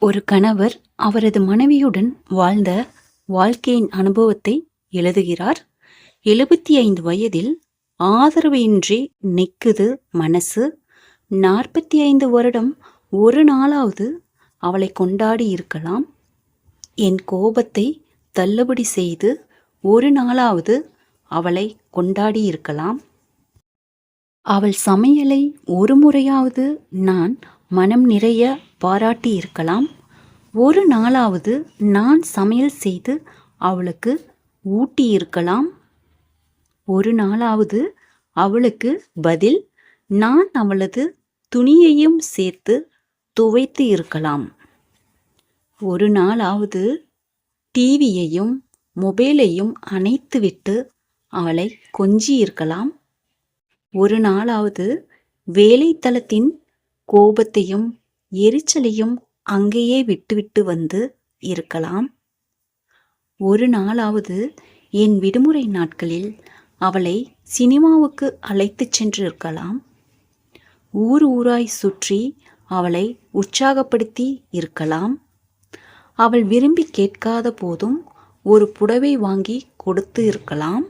ஒரு கணவர் அவரது மனைவியுடன் வாழ்ந்த வாழ்க்கையின் அனுபவத்தை எழுதுகிறார். 75 வயதில் ஆதரவு இன்றி நிக்குது மனசு. 45 வருடம் ஒரு நாளாவது அவளை கொண்டாடி இருக்கலாம். என் கோபத்தை தள்ளுபடி செய்து ஒரு நாளாவது அவளை கொண்டாடி இருக்கலாம். அவள் சமையலை ஒரு முறையாவது நான் மனம் நிறைய பாராட்டி இருக்கலாம். ஒரு நாளாவது நான் சமையல் செய்து அவளுக்கு ஊட்டி இருக்கலாம். ஒரு நாளாவது அவளுக்கு பதில் நான் அவளது துணியையும் சேர்த்து துவைத்து இருக்கலாம். ஒரு நாளாவது டிவியையும் மொபைலையும் அணைத்துவிட்டு அவளை கொஞ்சி இருக்கலாம். ஒரு நாளாவது வேலைத்தளத்தின் கோபத்தையும் எரிச்சலையும் அங்கேயே விட்டுவிட்டு வந்து இருக்கலாம். ஒரு நாளாவது என் விடுமுறை நாட்களில் அவளை சினிமாவுக்கு அழைத்து சென்று இருக்கலாம். ஊர் ஊராய் சுற்றி அவளை உற்சாகப்படுத்தி இருக்கலாம். அவள் விரும்பி கேட்காத போதும் ஒரு புடவை வாங்கி கொடுத்து இருக்கலாம்.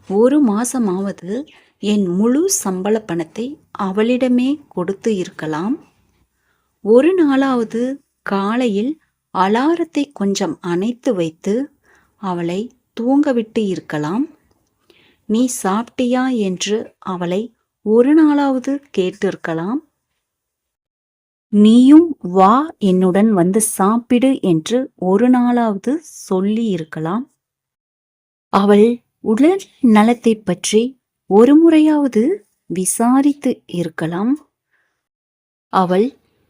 ஒரு மாசமாவது என் முழு சம்பள பணத்தை அவளிடமே கொடுத்து இருக்கலாம். ஒரு நாளாவது காலையில் அலாரத்தை கொஞ்சம் அணைத்து வைத்து அவளை தூங்கவிட்டு இருக்கலாம். நீ சாப்பிட்டியா என்று அவளை ஒரு நாளாவது கேட்டிருக்கலாம். நீயும் வா என்னுடன் வந்து சாப்பிடு என்று ஒரு நாளாவது சொல்லி இருக்கலாம். அவள் உடல் நலத்தை பற்றி ஒரு முறையாவது விசாரித்து இருக்கலாம். அவள்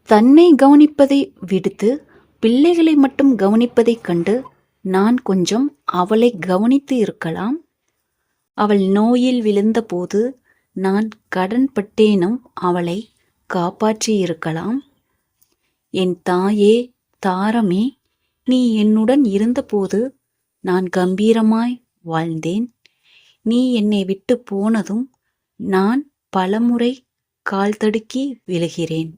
தன்னை கவனிப்பதை விடுத்து பிள்ளைகளை மட்டும் கவனிப்பதைக் கண்டு நான் கொஞ்சம் அவளை கவனித்து இருக்கலாம். அவள் நோயில் விழுந்தபோது நான் கடன் பட்டேனும் அவளை காப்பாற்றி இருக்கலாம். என் தாயே தாரமே, நீ என்னுடன் இருந்தபோது நான் கம்பீரமாய் வாழ்ந்தேன். நீ என்னை விட்டு போனதும் நான் பலமுறை கால் தடுக்கி விழுகிறேன்.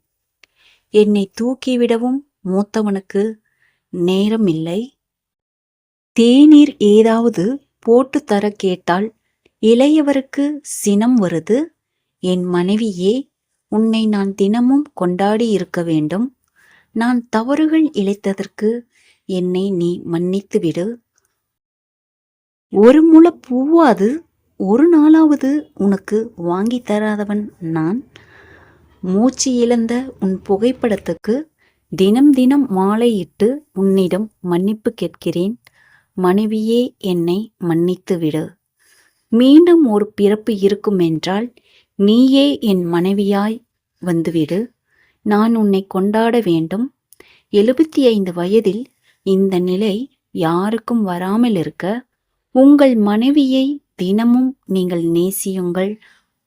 என்னை தூக்கிவிடவும் மூத்தவனுக்கு நேரமில்லை. தேநீர் ஏதாவது போட்டு தர கேட்டால் இளையவருக்கு சினம் வருது. என் மனைவியே, உன்னை நான் தினமும் கொண்டாடி இருக்க வேண்டும். நான் தவறுகள் இழைத்ததற்கு என்னை நீ மன்னித்து விடு. ஒரு முழ பூவாது ஒரு நாளாவது உனக்கு வாங்கி தராதவன் நான். மூச்சு இழந்த உன் புகைப்படத்துக்கு தினம் தினம் மாலையிட்டு உன்னிடம் மன்னிப்பு கேட்கிறேன். மனைவியே, என்னை மன்னித்து விடு. மீண்டும் ஒரு பிறப்பு இருக்கும் என்றால் நீயே என் மனைவியாய் வந்துவிடு. நான் உன்னை கொண்டாட வேண்டும். 75 வயதில் இந்த நிலை யாருக்கும் வராமல் இருக்க உங்கள் மனைவியை தினமும் நீங்கள் நேசியுங்கள்.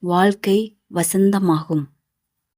வாழ்க்கை வசந்தமாகும்.